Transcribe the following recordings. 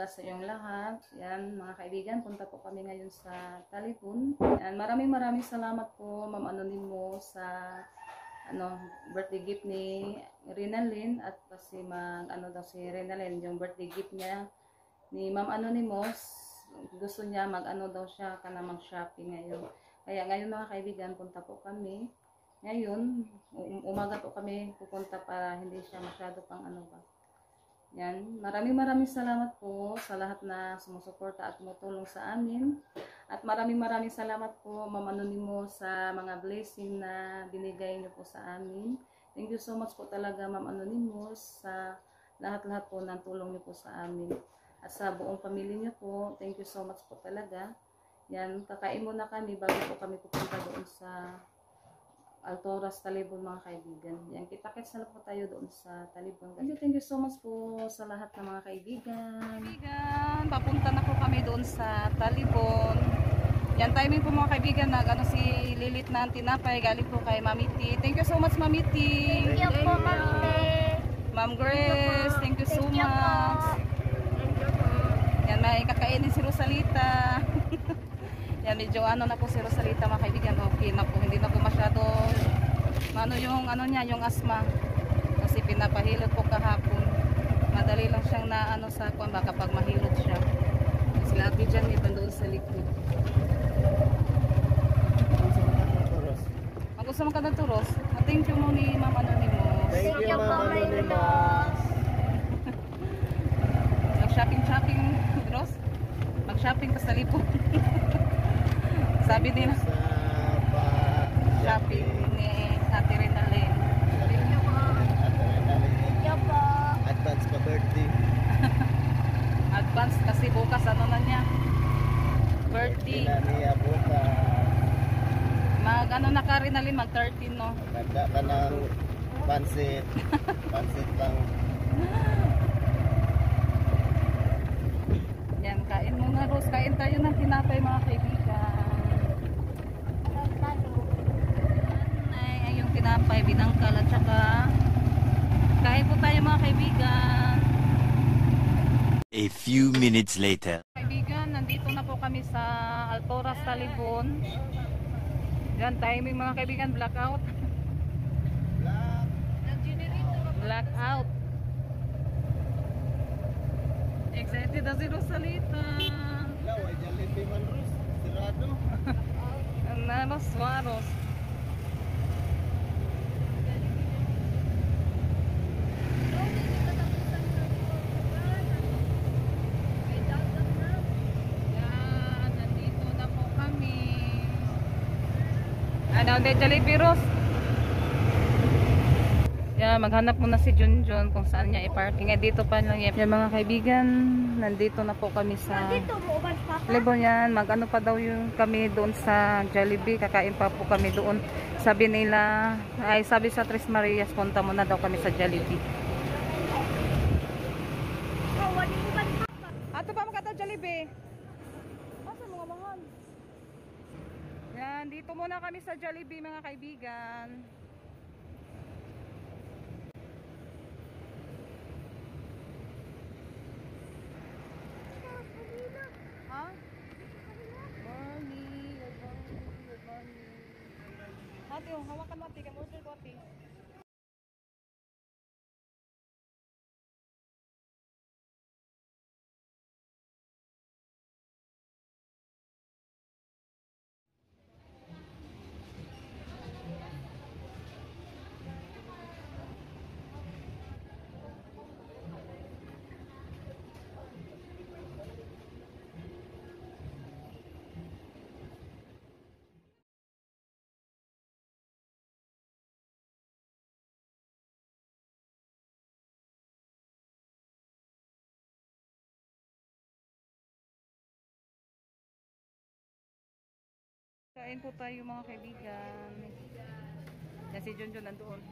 umaga sa iyong lahat. Yan, mga kaibigan, punta po kami ngayon sa Talipon. Yan, maraming salamat po, Ma'am Anonymous, sa birthday gift ni Rinalyn at kasi si Rinalyn, yung birthday gift niya ni Ma'am Anonymous. Gusto niya daw siya mag-shopping ngayon. Kaya ngayon mga kaibigan, punta po kami. Ngayon, umaga po kami pupunta para hindi siya masyado pang ba. Yan, maraming salamat po sa lahat na sumusuporta at tumutulong sa amin. At maraming salamat po, Ma'am Anonymous, sa mga blessing na binigay niyo po sa amin. Thank you so much po talaga, Ma'am Anonymous, sa lahat po ng tulong niyo po sa amin. At sa buong pamilya niyo po, thank you so much po talaga. Yan, kakain muna kami bago po kami pupunta doon sa Altoras, Talibon mga kaibigan. Yan, kita-kits na po tayo doon sa Talibon. Thank you so much po sa lahat ng mga kaibigan. Papunta na po kami doon sa Talibon. Yan, timing po mga kaibigan na si Lilit na tinapay. Galing po kay Mami T. Thank you so much, Mami T. Thank you po, Ma'am T. Ma'am Grace, thank you so much. Yan, may kakainin si Rosalita. Yan, medyo na po si Rosalita mga kaibigan. Okay na po, hindi na po masyado yung yung asma. Kasi pinapahilot po kahapon. Madali lang siyang sa baka pag mahilot siya. Sila ate dyan doon sa likod. Gusto mo ka ng turos? Thank you mo ni Ma'am Anonymous. Thank you, Ma'am Anonymous. Mag-shopping, Ros? Mag-shopping pa sa Talipon. Sabi din shopping ni Ate Rinalyn. Thank you po. Thank you po. Advance pa birthday. Advance kasi bukas na niya? Birthday. Niya bukas. Na ka Rinalyn, mag-13 no? Nagda ka ng pansit. Pansit lang. Yan, kain muna Rose. Kain tayo ng tinapay mga kaibigan. Ay, yung tinapay, binangkal at saka kain po tayo mga kaibigan. A few minutes later. Kaibigan, nandito na po kami sa Altoras, Talibon. Yan, timing mga kaibigan, blackout. Blackout. Excited na si Rosalita. Hello, ay Jollibee man Ros. Sirado. Nanos, waros. Yan, nandito na po kami. Hindi Jollibee Ros. Yan, maghanap muna si Junjun kung saan niya i-parking. Dito pa lang yan. Yan mga kaibigan, nandito na po kami sa Talibon. Yan, pa daw yung kami doon sa Jollibee. Kakain pa po kami doon. Sabi sa Tres Marias, punta muna daw kami sa Jollibee. Ato pa makata Jollibee. Asa mga mahal? Yan, dito muna kami sa Jollibee mga kaibigan. Ate, hawakan mo ate, order ko ate. Kain po tayo mga kaibigan. Yan si Junjun nandoon.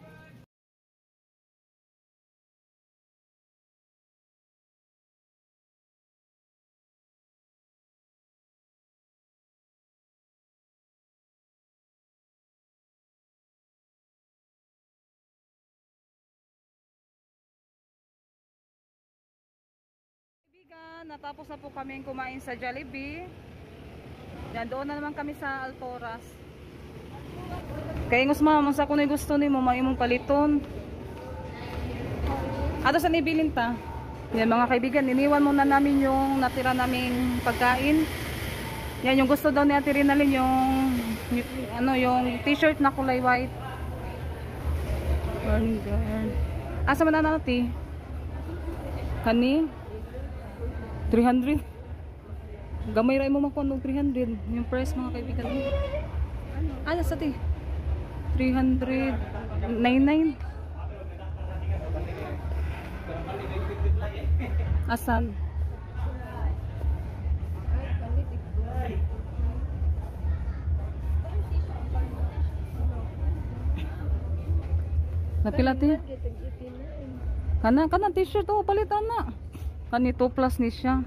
Kaibigan, natapos na po kami kumain sa Jollibee. Yan, doon na naman kami sa Altoras. Kaya ngos ma'am, sa kung gusto ni mo, maimong paliton. Ato sa nibilin ta. Yan mga kaibigan, iniwan muna namin yung natira naming pagkain. Yan yung gusto daw ni Ate Rinalyn, yung t-shirt na kulay white. Asa man na natin? Kani? 300. Gamay rin mo makuha ng 300. Yung price mga kaibigan. Ano sa ti? 399. Asan? Napila ti? Kana t-shirt oh, palitan na. Kani 2 plus ni siya.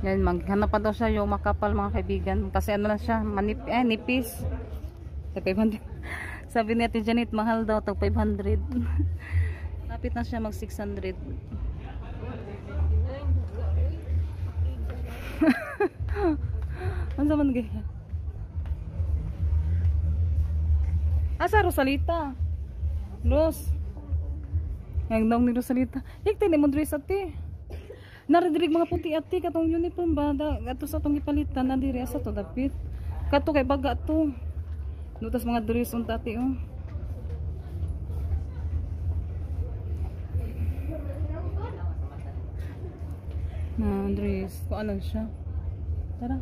Yan, maghanap pa daw siya yung makapal mga kaibigan. Kasi ano lang siya, nipis. Sa 500. Sabi ni Ate Janet, mahal daw ito, 500. Lapit na siya mag 600. Ano naman gaya? Asa Rosalita? Ros. Yang daw ni Rosalita. Higtin ni mo dress ati. Naradirig mga puti ati katong uniform ba ato sa tong ipalitan na diri asa to dapit. Kato kay baga to. Nutas mga dress unta ati oh. Na dress ko ano siya. Tara.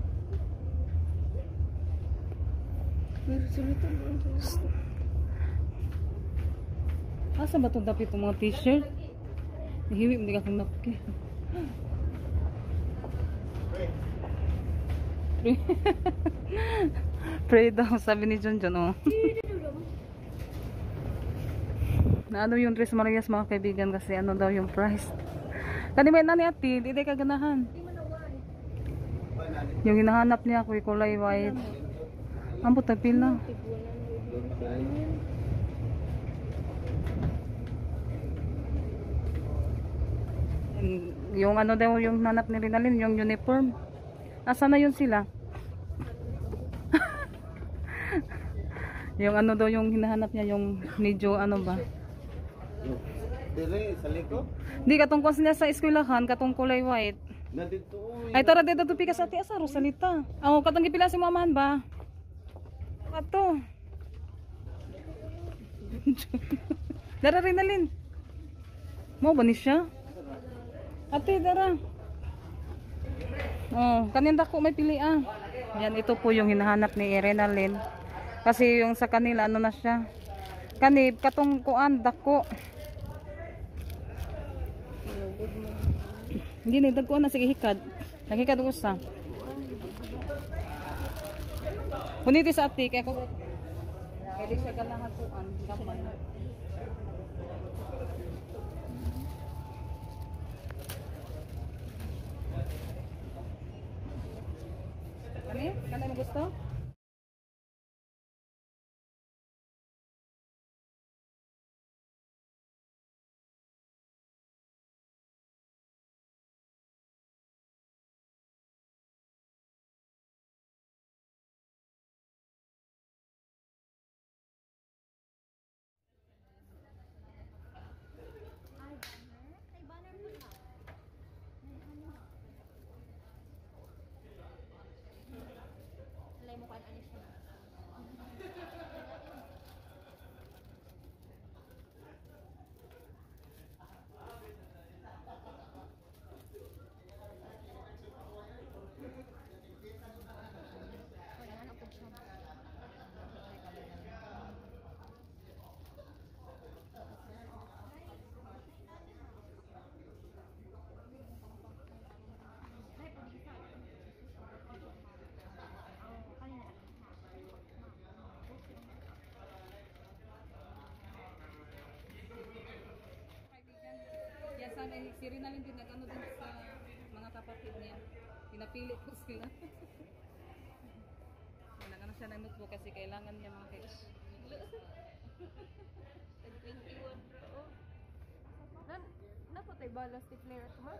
Rosalita. Asa ba itong dapit itong mga t-shirt? Nahiwi mo di ka kong napki. Pray daw, sabi ni John John, oh. Na ano yung dress Marias mga kaibigan kasi ano daw yung price. Kanimay na ni ati, di ka ganahan. Yung hinahanap niya ko kulay white. Ang puta pila. Yung ano daw yung nanap ni Rinalyn, yung uniform. Asa na yun sila? Yung ano daw yung hinahanap niya, yung medyo ano ba? Dire, sa liko? Di katong kwas niya sa eskwelahan, katong kulay white. Na dito. Ay tara dito to pikas ati asa Rosalita. Ako katong gipila si mamahan ba? Ato. Dara Rinalyn. Mo ba ni siya? Ate, dara. Oh, kanina ko may pili ah. Yan, ito po yung hinahanap ni Rinalyn. Kasi yung sa kanila, ano na siya. Kani, katong kuan, dako. Hindi na, dagkuan na, sige hikad. Naghikad ko sa. Puniti sa ati, kaya ko. Kaya di siya ganahan kuan, gaman. Kani? Kani mo gusto? Si Rinalyn din nag-ano din sa mga kapatid niya. Pinapili ko sila. Kailangan na siya ng notebook kasi kailangan niya mga kailangan. 21 bro. Napatay balas ni Claire at ma?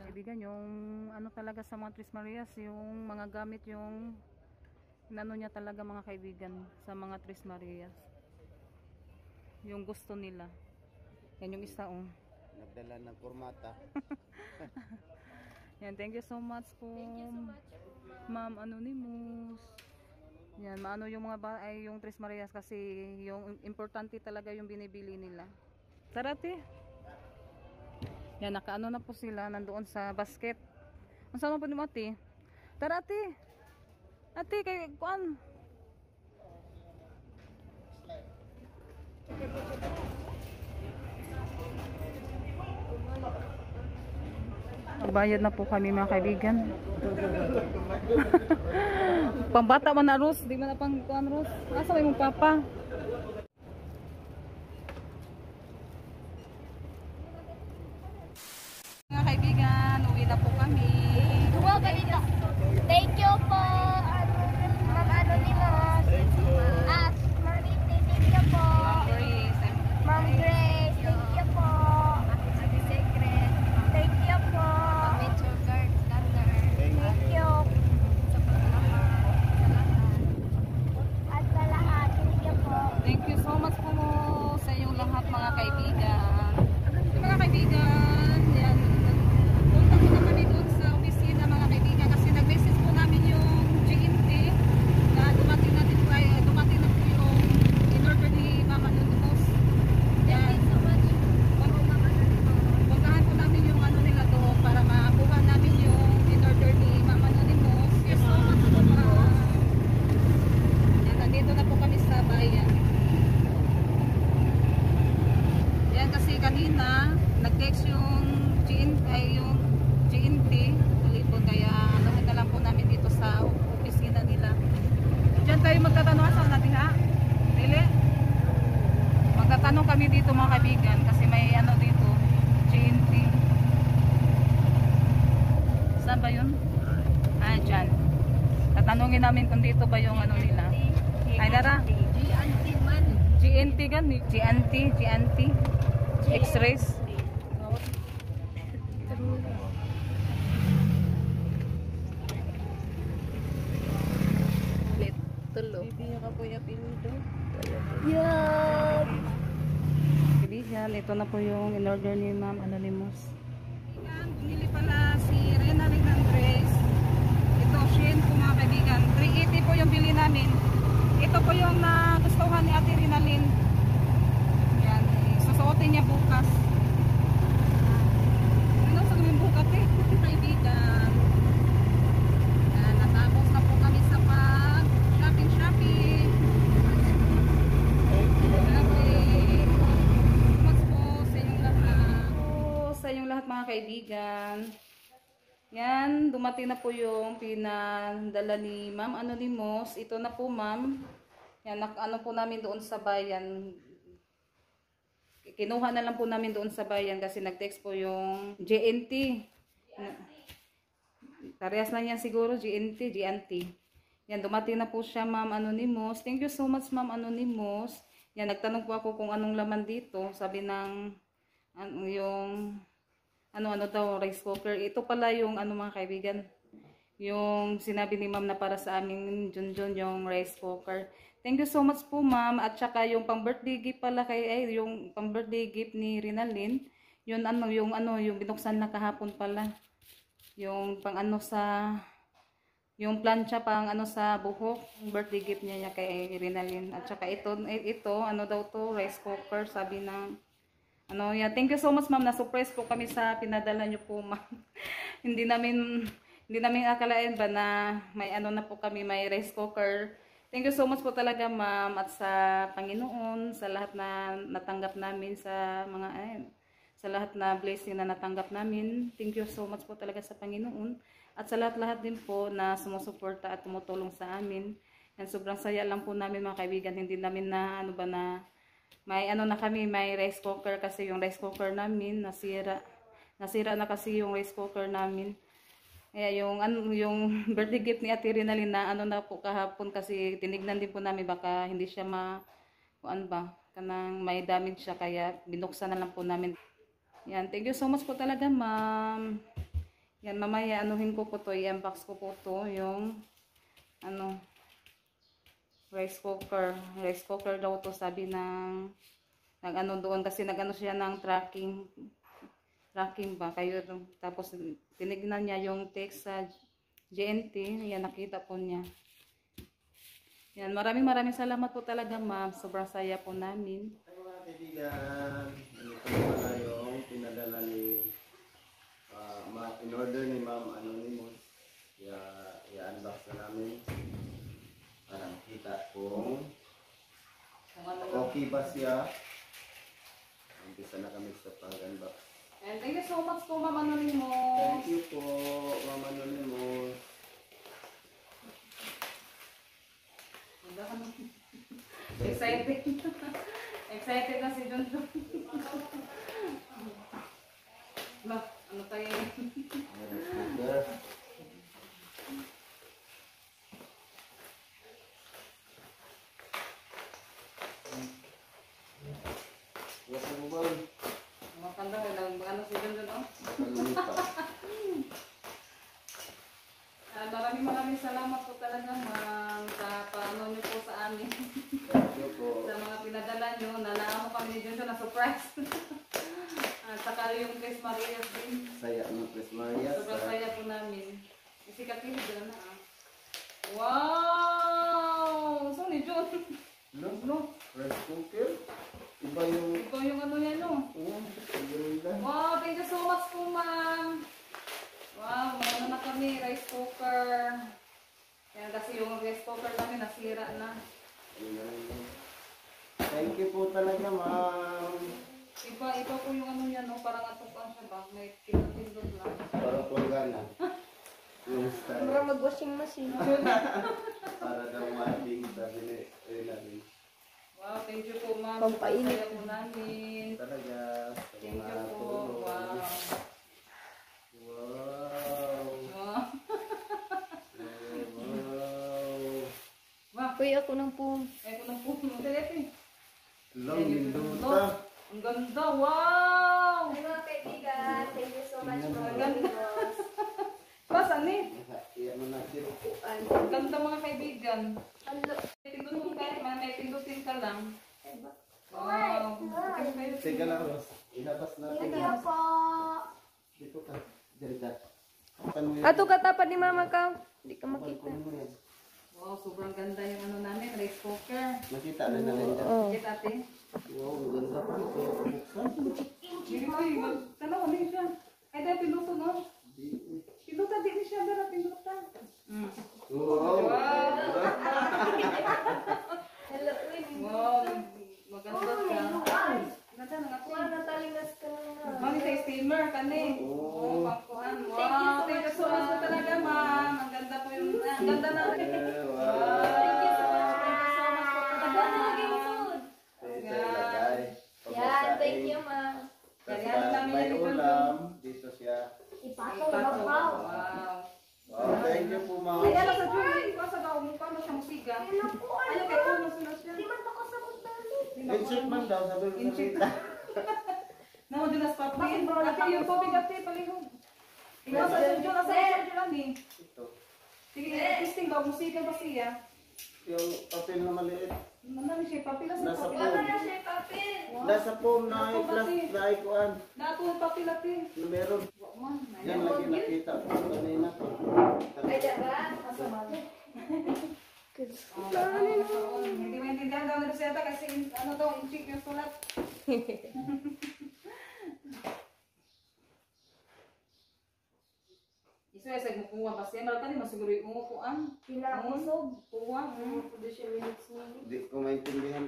Kaibigan, yung ano talaga sa mga Tres Marias, yung mga gamit, yung nano niya talaga mga kaibigan sa mga Tres Marias. Yung gusto nila. Yan yung isa Nagdala ng kurmata. Yan, thank you so much po. Ma'am Anonymous. Yan, maano yung mga ay yung Tres Marias kasi yung importante talaga yung binibili nila. Sarate. Yan, nakaano na po sila nandoon sa basket. Ang sama po ni Mati. Tara ate. Ate, kay kuan. Magbayad na po kami mga kaibigan. Pambata man na Ros, di man na pang kuan Ros. Asa may mong papa? Mga kaibigan, uwi na po kami. Duwa ka dito. Thank you po. Ma'am Anonymous. At Marite, thank you po. Ma'am Grace, thank you po. Ate Secret, thank you po. Thank you. At sa lahat, thank you po. Thank you so much po sa inyong lahat mga kaibigan. Mga kaibigan, yan. Punta po na kami doon sa opisina mga kaibigan kasi nag-message po namin yung GMT na dumating na po yung in-order ni Mama Anonymous. Yan. Puntahan po namin yung ano nila doon para makuha namin yung in-order ni Mama Anonymous. Yes, so much po yan, nandito na po kami sa bayan. Yan kasi kanina nag-text yung GNT talipon kaya ano na lang po namin dito sa opisina nila. Diyan tayo magtatanong sa natin ha? Dili? Magtatanong kami dito mga kaibigan kasi may ano dito GNT. Saan ba yun? Ah, dyan. Tatanungin namin kung dito ba yung ano nila. Ay, Lara? GNT gan? GNT X-rays. Tulo. Bibigyan ka po yung apelido. Yeah. Kaibigan, ito na po yung in-order ni Ma'am Anonymous. Kaibigan, bumili pala si Rena Rignan-Andres. Ito, Shein po mga kaibigan. 380 po yung bili namin. Ito po yung nagustuhan ni Ate Rinalyn. Yan, susuotin niya bukas. Ano sa kaming bukas eh? Kaibigan. Yan, natapos na po kami sa shopping. Sa inyong lahat mga kaibigan. Yan, dumating na po yung pinadala ni Ma'am Anonymous. Ito na po ma'am. Yan, ano po namin doon sa bayan. Kinuha na lang po namin doon sa bayan kasi nag-text po yung GNT. Parehas na yan siguro, GNT. Yan, dumating na po siya Ma'am Anonymous. Thank you so much Ma'am Anonymous. Yan, nagtanong po ako kung anong laman dito. Sabi ng yung ano daw, rice cooker. Ito pala yung ano mga kaibigan. Yung sinabi ni ma'am na para sa aming Junjun yung rice cooker. Thank you so much po ma'am. At saka yung pang birthday gift pala yung pang birthday gift ni Rinalyn. Yun yung binuksan na kahapon pala. Yung pang ano sa yung plancha pang ano sa buhok, birthday gift niya kay Rinalyn. At saka ito ano daw to, rice cooker, sabi ng ano, yeah, thank you so much ma'am. Na-surprise po kami sa pinadala niyo po ma'am. hindi namin akalain ba na may ano na po kami, may rice cooker. Thank you so much po talaga ma'am at sa Panginoon, sa lahat na natanggap namin sa sa lahat na blessing na natanggap namin. Thank you so much po talaga sa Panginoon at sa lahat din po na sumusuporta at tumutulong sa amin. Yan, sobrang saya lang po namin mga kaibigan. Hindi namin na may may rice cooker kasi yung rice cooker namin nasira na kasi yung rice cooker namin. Kaya yung birthday gift ni Ate Rinalyn na ano na po kahapon kasi tinignan din po namin baka hindi siya kuan ba, kanang may damage siya kaya binuksan na lang po namin. Yan, thank you so much po talaga, ma'am. Yan, mamaya anuhin ko po to, i-unbox ko po to, yung ano, rice cooker. Rice cooker daw to, sabi ng ano doon kasi nagano siya ng tracking ba kayo, tapos tinignan niya yung text sa GNT, yan nakita po niya. Yan, maraming salamat po talaga, ma'am. Sobrang saya po namin. Ay, mga kaibigan, ito pala yung pinadala ni in-order ni Ma'am Anonymous. I-unbox na namin para makita kung okay ba siya. Umpisa na kami sa pag-unbox. And thank you so much po, Ma'am Anonymous. Thank you po, Ma'am Anonymous. Excited. Excited na si Junjun. Ba, ano tayo? What's up, Boy? Makanda ko lang ano si Junjun, oh. Maraming salamat po talaga, ma'am, sa paano niyo po sa amin. Thank you po. Sa mga pinadala niyo, nalaman ko kami ni Junjun na surprise. At saka yung Chris Maria din. Saya ng Chris Maria. Sobrang saya po namin. Kasi kakilig na na, ah. Wow! So ni Jun. No, rice cooker. Iba yung... Ito yung ano yan, no? ganda. Wow, thank you so much po, ma'am. Wow, meron na kami, rice cooker. Yan kasi yung rice cooker namin nasira na. Thank you po talaga, ma'am. Iba po yung ano yan, no? Parang atupan siya ba? May pindot-pindot lang. Para planggana. Yung style. Para mag-washing machine. Para daw mating sabi ni namin. Wow, thank you po, ma'am. Pampainit. Saya po namin. Talaga. Sa Thank mga you po. tulong. Wow. Wow. Wow. Wow. Wow. Kuya ako ng pum. Eh, kung nagpupuno, dali. Lang minuta. Ang ganda, wow! Ay mga kaibigan, thank you so much for Ang ganda. Pasan eh? Iyan mo natin. Ang ganda mga kaibigan. Hello. Pindutin ka, may pindutin ka lang. Wow. Teka lang, Ros. Inabas natin. Thank you po. Dito ka. Dito ka. Kapan mo yun? Ato katapan ni mama ka. Hindi ka makita. Kunin mo yan. Wow, sobrang ganda yung ano namin, rice cooker. Nakita rin na rin. Oo. Bakit ate? Wow, maganda pa. Ito buksan. Ay, tanaw, ano siya? Ay, dahil pinuto, no? Pinuta, di ni siya, dara, pinuta. Wow. Hello. Wow, maganda siya. Ganda na ako. Natalingas ka na. Mami, sa steamer, kani. Oh. Pangkuhan. Wow, thank you so much po talaga, ma'am. Ang ganda po yung, ang ganda na. Wow. Thank you so much. Thank you so much po talaga. Ito ilagay. Yan, thank you ma. Tapos may ulam. Dito siya. Ipatong Wow. babaw. Wow, thank you po, ma'am. Ay, alam sa Julie, ikaw sa daw mo, paano siya musiga? Ayaw kay Uno sila siya. Di man ako sa magdali. Insert man daw, sabi ko Insert. nakita. Namo din as papin. Ate, yung tubig ate, palihog. Ikaw sa Julie, nasa Julie lang eh. Ito. Sige, testing daw, musiga ba siya? Yung papel na maliit. Nandami siya, papila sa Nasa papila. phone. siya papel. Nasa phone na i-plus na ikuan. Dato yung papila ate. Na meron. Wak man. Yan lagi nakita ko kanina. Ay, diba? Hindi maintindihan daw na siya kasi ano daw, inchik yung sulat. Iso ay sa mukuha kasi malata ni masiguro yung umukuan. Pila kusog. Kuha. Hindi ko maintindihan.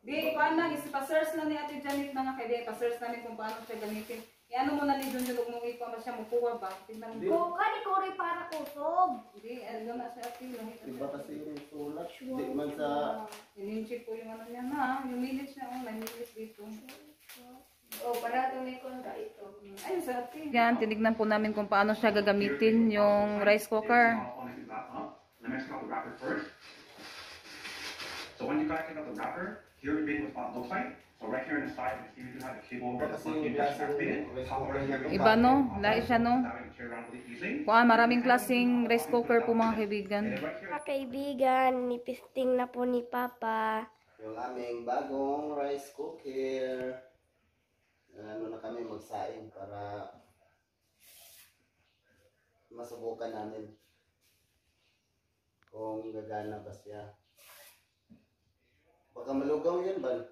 Di, kuan lang, pa-search lang ni Ate Janet mga kaibigan, pa-search namin kung paano siya gamitin. Ano mo na ni Junjun kung mong ikaw ba siya mukuha ba? Tingnan mo. Kung kani ko rin para kusog. Hindi, ano na siya Ate. Iba kasi yung sulat. Hindi man sa... Ininchik po yung ano niya na, yung minutes niya, may minutes dito. Oh, para ito may kontra ito. Ay, sarap yan. Tinignan po namin kung paano siya gagamitin yung rice cooker. The next couple wrapper first. So when you guys take out the wrapper, here is what it looks like. So right here in the side, you see we do have the cable over the plug in that's activated. However, here Iba no? Lahi siya no? allowing you to carry around really easily. Kuha, maraming klaseng rice cooker po mga kaibigan. And then right here, Mga kaibigan, nipisting na po ni Papa. Yung aming bagong rice cooker. Ano na kami magsaing para masubukan namin kung gagana ba siya. Baka malugaw yan ba?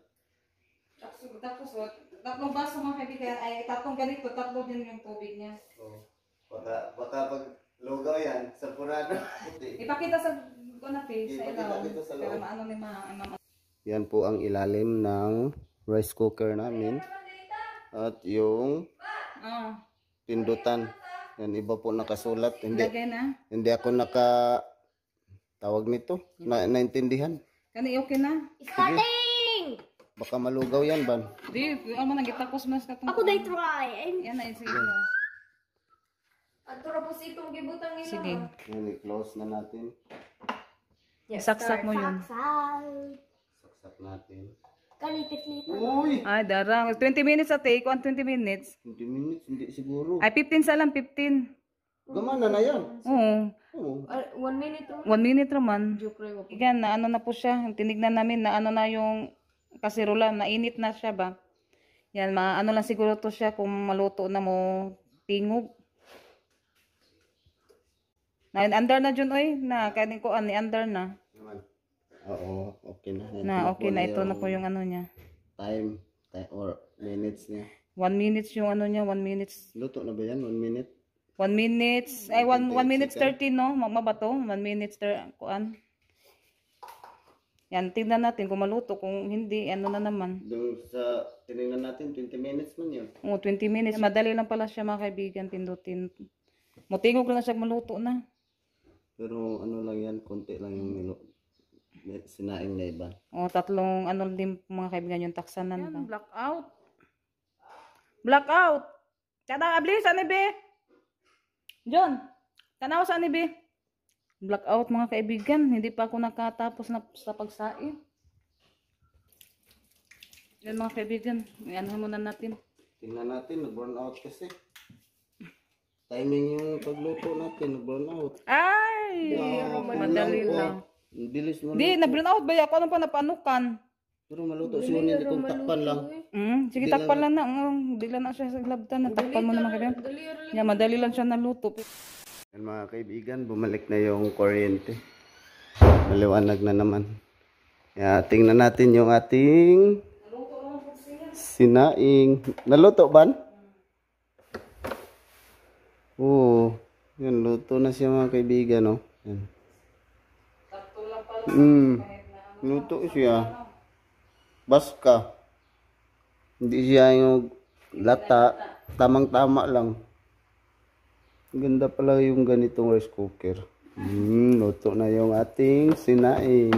Tapos, tatlong baso mga kaibigan, ay tatlong ganito, tatlo din yung tubig niya. Oh. Baka pag lugaw yan, sa purado. Ipakita sa face, sa ilaw. Ipakita sa loob. Para maano ni mga Yan po ang ilalim ng rice cooker namin. At yung pindutan. Yan, iba po nakasulat. lagay na. Hindi ako tawag nito. Naintindihan. Kani okay na? Starting! Baka malugaw yan, Ban. Di, ano mo nagitapos mo sa katong. Ako day try. Yan na, sige. At tapos itong gibutang nila. Sige. Yan, i-close na natin. Saksak mo yun. Saksak. Saksak natin. Kalipit-lipit. Uy! Ay, darang. 20 minutes sa take. 20 minutes. 20 minutes, hindi siguro. Ay, 15 sa lang, 15. Gamana na yan. Oo. Oo. 1 minute. 1 minute naman. Yan, na ano na po siya. Tinignan namin na ano na yung kasirola. Nainit na siya ba? Yan, ano lang siguro to siya kung maluto na mo tingog. Na under na dyan, oy. Na, kanin ko, ni under na. Naman. Oo, okay na. Yan Na, okay na. Ito yung na po yung ano niya. time or minutes niya. 1 minutes yung ano niya, 1 minutes. Luto na ba yan? 1 minute? 1 minutes, ay 1 minutes 30 no, magma ba to? 1 minutes kuan. Yan, tignan natin kung maluto, kung hindi, ano na naman. Doon sa tinignan natin, 20 minutes man yun. 20 minutes, madali lang pala siya mga kaibigan, pindutin. Mutingog lang na siya maluto na. Pero ano lang yan, konti lang yung sinaing na iba. Tatlong ano din mga kaibigan yung taksanan ba. Blackout. Blackout. Kada abli sa nibe. John, tanaw sa nibe. Blackout mga kaibigan, hindi pa ako nakatapos na sa pagsaing. Yan mga kaibigan, ano muna natin. Tingnan natin, nag-burn out kasi. Timing yung pagluto natin, nag-burn out. Ay! Madali lang. Bilis mo. Di, na-burn out ba? Ako ano pa napanukan? Pero maluto siya nito kung takpan lang. Sige, takpan lang na. Di lang na siya sa labtan. Takpan mo naman kaibigan. Yan, madali lang siya naluto. Yan mga kaibigan, bumalik na yung kuryente. Maliwanag na naman. Kaya tingnan natin yung ating sinaing. Naluto ban? Oo. Yan, luto na siya mga kaibigan, no? Yan. Luto siya. Baska. Hindi siya yung lata. Tamang-tama lang. Ganda pala yung ganitong rice cooker. Luto na yung ating sinaing.